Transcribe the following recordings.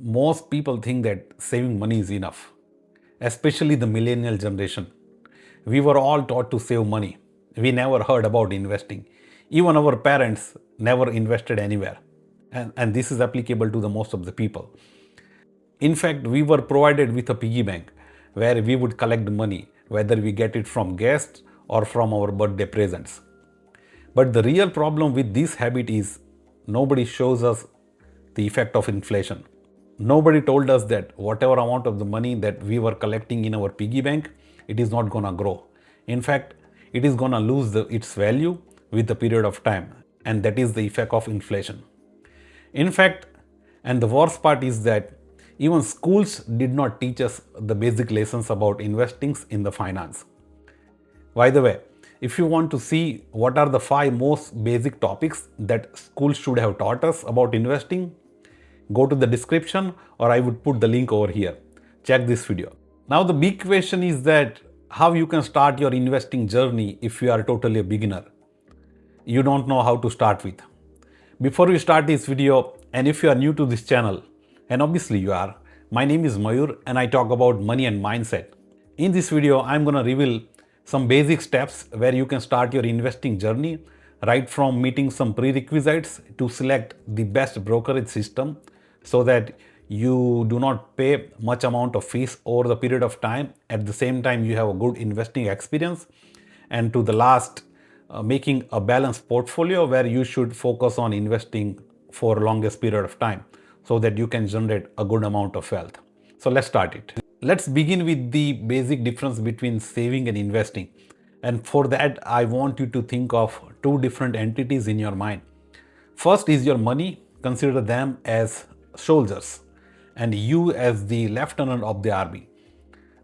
Most people think that saving money is enough, especially the millennial generation. We were all taught to save money. We never heard about investing. Even our parents never invested anywhere. And this is applicable to the most of the people. In fact, we were provided with a piggy bank where we would collect money, whether we get it from guests or from our birthday presents. But the real problem with this habit is nobody shows us the effect of inflation. Nobody told us that whatever amount of the money that we were collecting in our piggy bank, it is not gonna grow. In fact, it is gonna lose its value with the period of time, and that is the effect of inflation. In fact, and the worst part is that even schools did not teach us the basic lessons about investing in the finance. By the way, if you want to see what are the 5 most basic topics that schools should have taught us about investing, go to the description or I would put the link over here. Check this video. Now the big question is that how you can start your investing journey if you are totally a beginner. You don't know how to start with. Before we start this video, and if you are new to this channel, and obviously you are, my name is Mayur and I talk about money and mindset. In this video, I'm gonna reveal some basic steps where you can start your investing journey, right from meeting some prerequisites to select the best brokerage system so that you do not pay much amount of fees over the period of time. At the same time, you have a good investing experience. And to the last, making a balanced portfolio where you should focus on investing for longest period of time so that you can generate a good amount of wealth. So let's start it. Let's begin with the basic difference between saving and investing. And for that, I want you to think of 2 different entities in your mind. First is your money. Consider them as soldiers and you as the lieutenant of the army.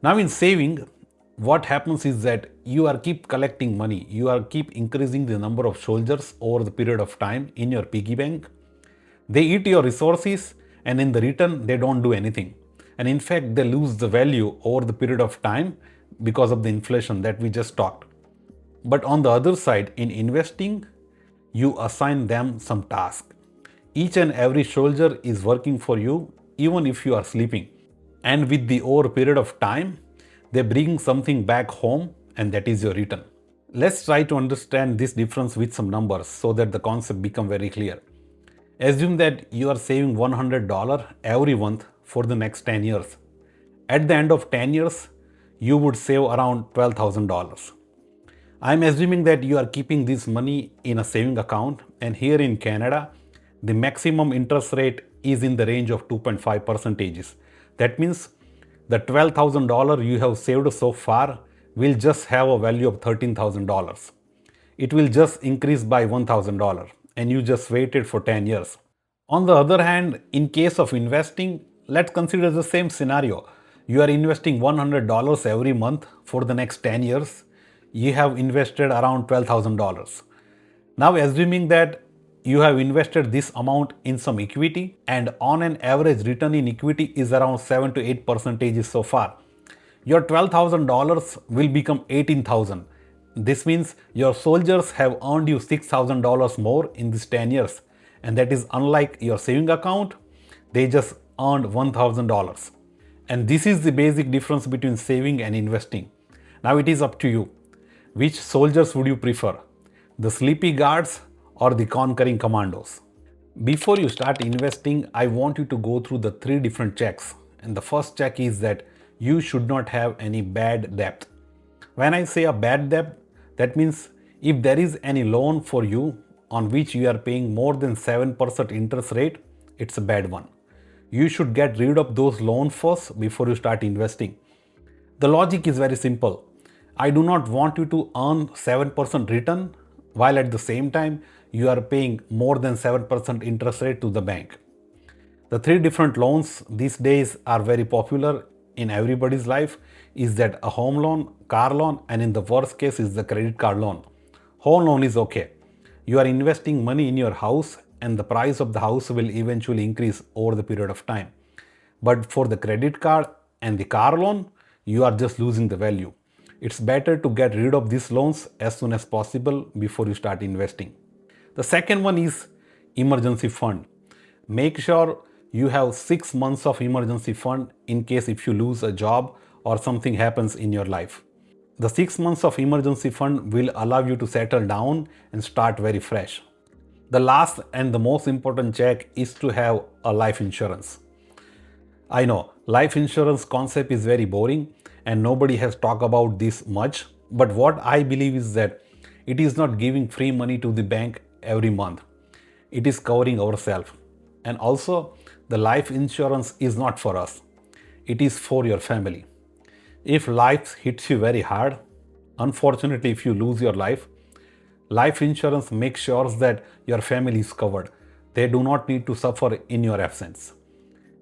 Now in saving, what happens is that you are keep collecting money. You are keep increasing the number of soldiers over the period of time in your piggy bank. They eat your resources and in the return, they don't do anything. And in fact, they lose the value over the period of time because of the inflation that we just talked. But on the other side, in investing, you assign them some task. Each and every soldier is working for you even if you are sleeping. And with the over period of time, they bring something back home and that is your return. Let's try to understand this difference with some numbers so that the concept becomes very clear. Assume that you are saving $100 every month for the next 10 years. At the end of 10 years, you would save around $12,000. I'm assuming that you are keeping this money in a saving account, and here in Canada, the maximum interest rate is in the range of 2.5%. That means the $12,000 you have saved so far will just have a value of $13,000. It will just increase by $1,000 and you just waited for 10 years. On the other hand, in case of investing, let's consider the same scenario. You are investing $100 every month for the next 10 years. You have invested around $12,000. Now assuming that you have invested this amount in some equity and on an average return in equity is around 7 to 8% so far. Your $12,000 will become $18,000. This means your soldiers have earned you $6,000 more in these 10 years. And that is unlike your saving account, they just earned $1,000. And this is the basic difference between saving and investing. Now it is up to you. Which soldiers would you prefer? The sleepy guards or the conquering commandos? Before you start investing, I want you to go through the 3 different checks. And the first check is that you should not have any bad debt. When I say a bad debt, that means if there is any loan for you on which you are paying more than 7% interest rate, it's a bad one. You should get rid of those loans first before you start investing. The logic is very simple. I do not want you to earn 7% return while at the same time you are paying more than 7% interest rate to the bank. The 3 different loans these days are very popular in everybody's life is that a home loan, car loan, and in the worst case is the credit card loan. Home loan is okay. You are investing money in your house and the price of the house will eventually increase over the period of time. But for the credit card and the car loan, you are just losing the value. It's better to get rid of these loans as soon as possible before you start investing. The second one is emergency fund. Make sure you have 6 months of emergency fund in case if you lose a job or something happens in your life. The 6 months of emergency fund will allow you to settle down and start very fresh. The last and the most important check is to have a life insurance. I know life insurance concept is very boring and nobody has talked about this much, but what I believe is that it is not giving free money to the bank every month. It is covering ourselves. And also, the life insurance is not for us. It is for your family. If life hits you very hard, unfortunately if you lose your life insurance makes sure that your family is covered. They do not need to suffer in your absence.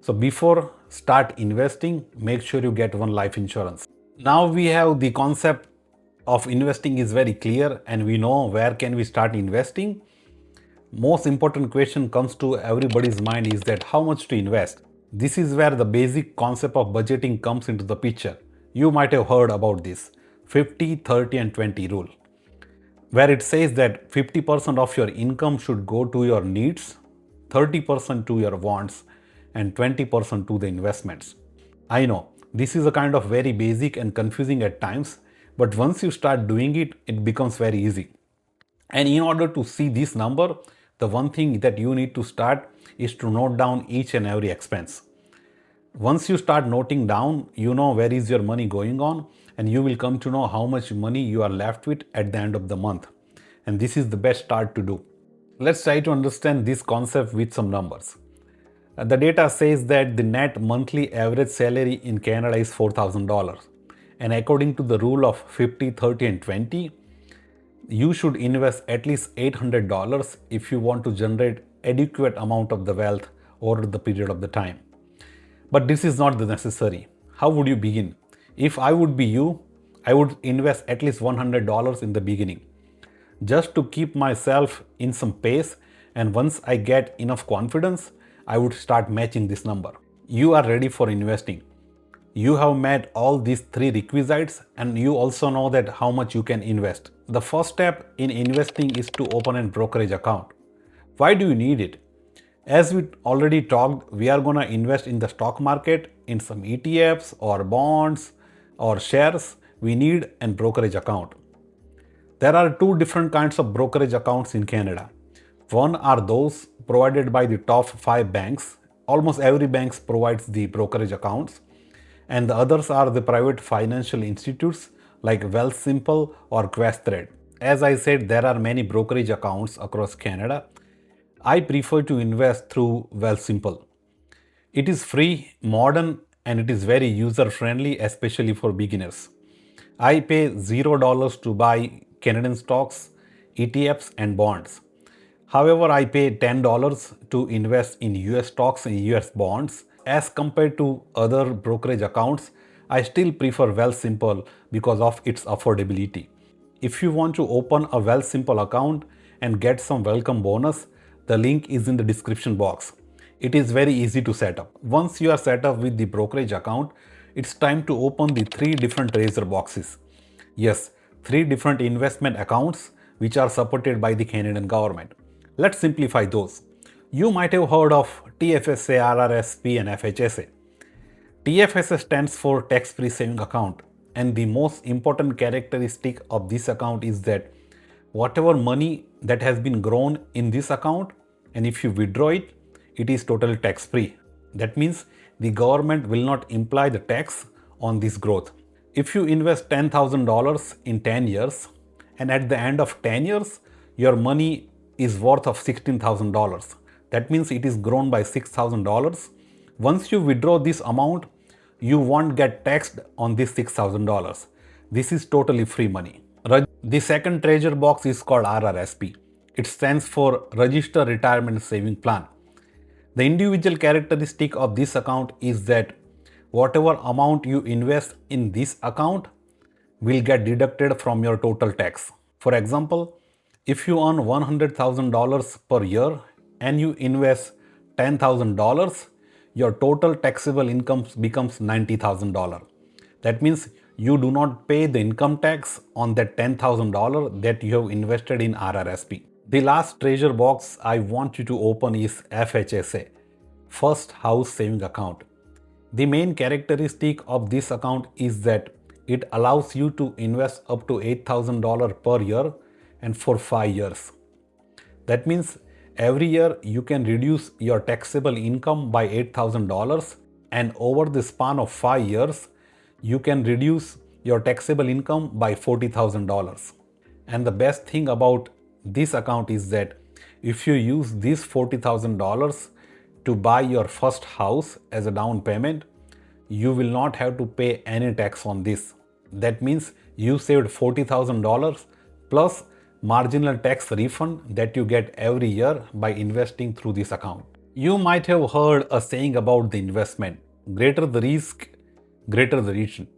So before start investing, make sure you get one life insurance. Now we have the concept of investing is very clear and we know where can we start investing. Most important question comes to everybody's mind is that how much to invest. This is where the basic concept of budgeting comes into the picture. You might have heard about this 50, 30 and 20 rule, where it says that 50% of your income should go to your needs, 30% to your wants and 20% to the investments. I know this is a kind of very basic and confusing at times, but once you start doing it, it becomes very easy. And in order to see this number, the one thing that you need to start is to note down each and every expense. Once you start noting down, you know where is your money going on and you will come to know how much money you are left with at the end of the month. And this is the best start to do. Let's try to understand this concept with some numbers. The data says that the net monthly average salary in Canada is $4,000. And according to the rule of 50, 30 and 20, you should invest at least $800 if you want to generate adequate amount of the wealth over the period of the time. But this is not the necessary. How would you begin? If I would be you, I would invest at least $100 in the beginning, just to keep myself in some pace, and once I get enough confidence, I would start matching this number. You are ready for investing. You have met all these 3 requisites and you also know that how much you can invest. The first step in investing is to open a brokerage account. Why do you need it? As we already talked, we are going to invest in the stock market, in some ETFs or bonds or shares. We need a brokerage account. There are 2 different kinds of brokerage accounts in Canada. One are those provided by the top 5 banks. Almost every bank provides the brokerage accounts. And the others are the private financial institutes like Wealthsimple or Questrade. As I said, there are many brokerage accounts across Canada. I prefer to invest through Wealthsimple. It is free, modern, and it is very user-friendly, especially for beginners. I pay $0 to buy Canadian stocks, ETFs, and bonds. However, I pay $10 to invest in US stocks and US bonds. As compared to other brokerage accounts, I still prefer Wealthsimple because of its affordability. If you want to open a Wealthsimple account and get some welcome bonus, the link is in the description box. It is very easy to set up. Once you are set up with the brokerage account, it's time to open the 3 different Razor boxes. Yes, 3 different investment accounts which are supported by the Canadian government. Let's simplify those. You might have heard of TFSA, RRSP and FHSA. TFSA stands for tax-free saving account, and the most important characteristic of this account is that whatever money that has been grown in this account, and if you withdraw it, it is totally tax-free. That means the government will not imply the tax on this growth. If you invest $10,000 in 10 years, and at the end of 10 years, your money is worth of $16,000. That means it is grown by $6,000. Once you withdraw this amount, you won't get taxed on this $6,000. This is totally free money. The second treasure box is called RRSP. It stands for Register Retirement Saving Plan. The individual characteristic of this account is that whatever amount you invest in this account will get deducted from your total tax. For example, if you earn $100,000 per year and you invest $10,000, your total taxable income becomes $90,000. That means you do not pay the income tax on that $10,000 that you have invested in RRSP. The last treasure box I want you to open is FHSA, first house saving account. The main characteristic of this account is that it allows you to invest up to $8,000 per year and for 5 years. That means every year you can reduce your taxable income by $8,000, and over the span of 5 years you can reduce your taxable income by $40,000. And the best thing about this account is that if you use this $40,000 to buy your first house as a down payment, you will not have to pay any tax on this. That means you saved $40,000 plus marginal tax refund that you get every year by investing through this account. You might have heard a saying about the investment: greater the risk, greater the return.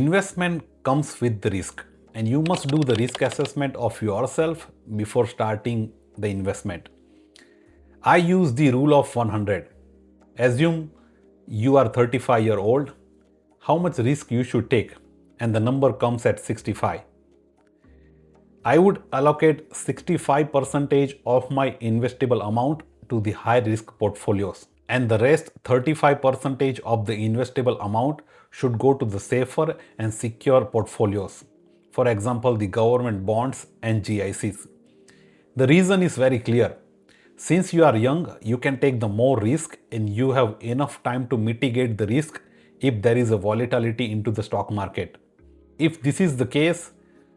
Investment comes with the risk, and you must do the risk assessment of yourself before starting the investment. I use the rule of 100. Assume you are 35-year-old, how much risk you should take, and the number comes at 65. I would allocate 65% of my investable amount to the high risk portfolios, and the rest 35% of the investable amount should go to the safer and secure portfolios. For example, the government bonds and GICs. The reason is very clear. Since you are young, you can take the more risk and you have enough time to mitigate the risk if there is a volatility into the stock market. If this is the case,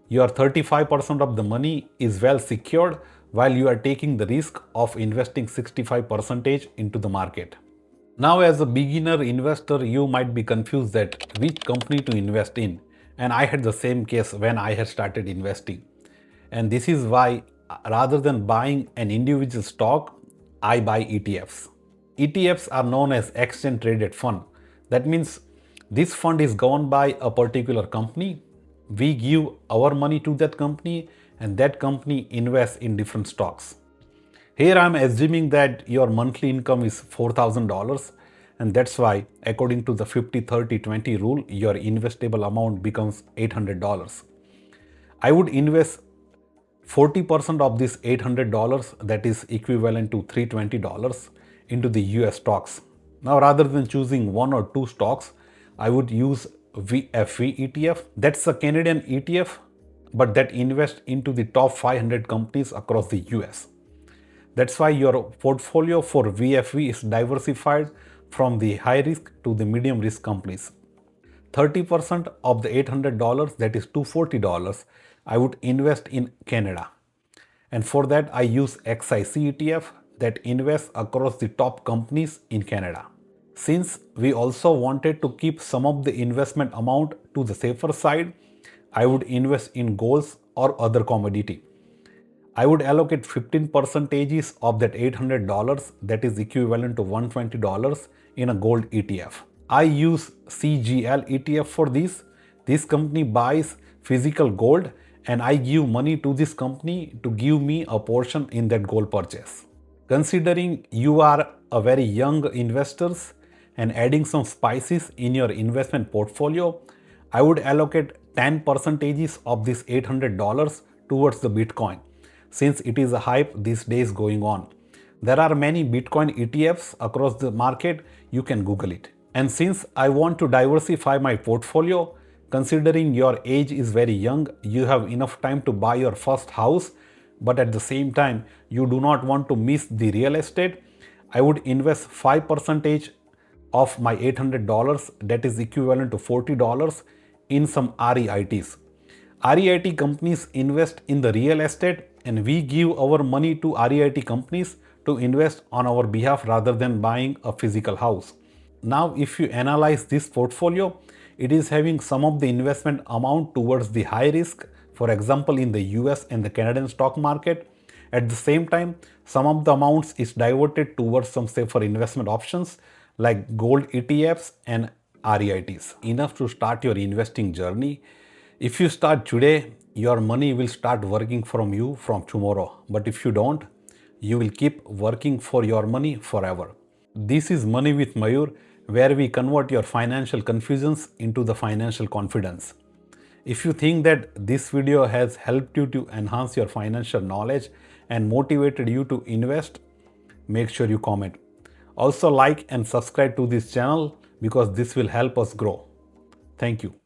your 35% of the money is well secured while you are taking the risk of investing 65% into the market. Now, as a beginner investor, you might be confused that which company to invest in, and I had the same case when I had started investing. And this is why rather than buying an individual stock, I buy ETFs. ETFs are known as exchange traded fund. That means this fund is governed by a particular company. We give our money to that company and that company invests in different stocks. Here I am assuming that your monthly income is $4,000, and that's why according to the 50-30-20 rule, your investable amount becomes $800. I would invest 40% of this $800, that is equivalent to $320, into the US stocks. Now, rather than choosing one or two stocks, I would use VFV ETF. That's a Canadian ETF, but that invests into the top 500 companies across the US. That's why your portfolio for VFV is diversified from the high risk to the medium risk companies. 30% of the $800, that is $240, I would invest in Canada. And for that, I use XIC ETF that invests across the top companies in Canada. Since we also wanted to keep some of the investment amount to the safer side, I would invest in golds or other commodity. I would allocate 15% of that $800, that is equivalent to $120, in a gold ETF. I use CGL ETF for this. This company buys physical gold and I give money to this company to give me a portion in that gold purchase. Considering you are a very young investors and adding some spices in your investment portfolio, I would allocate 10% of this $800 towards the Bitcoin, since it is a hype these days going on. There are many Bitcoin ETFs across the market, you can Google it. And since I want to diversify my portfolio, considering your age is very young, you have enough time to buy your first house, but at the same time, you do not want to miss the real estate, I would invest 5% of my $800, that is equivalent to $40, in some REITs. REIT companies invest in the real estate and we give our money to REIT companies to invest on our behalf rather than buying a physical house. Now, if you analyze this portfolio, it is having some of the investment amount towards the high risk, for example, in the US and the Canadian stock market. At the same time, some of the amounts is diverted towards some safer investment options like gold ETFs and REITs. Enough to start your investing journey. If you start today, your money will start working from you from tomorrow. But if you don't, you will keep working for your money forever. This is Money with Mayur, where we convert your financial confusions into the financial confidence. If you think that this video has helped you to enhance your financial knowledge and motivated you to invest, make sure you comment. Also like and subscribe to this channel because this will help us grow. Thank you.